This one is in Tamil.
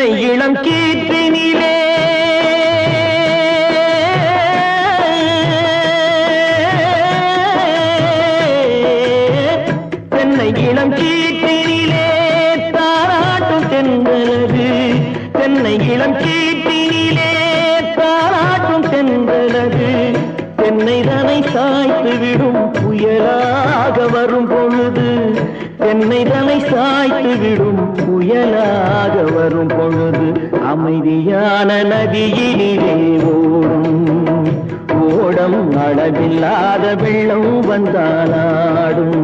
தென்னை இளம் கீற்றினிலே தென்னை இளம் கீற்றினிலே தாராட்டும் தென்றலது தென்னை இளம் கீற்றினிலே தாராட்டும் தென்றலது தென்னை தனை சாய்த்து விடும் புயலாக வரும் பொழுது தென்னை தனை சாய்த்து விடும் புயலாக வரும் பொழுது அமைதியான நதியினிலே ஓடும் ஓடம் அளவில்லாத வெள்ளம் வந்தாலாடும்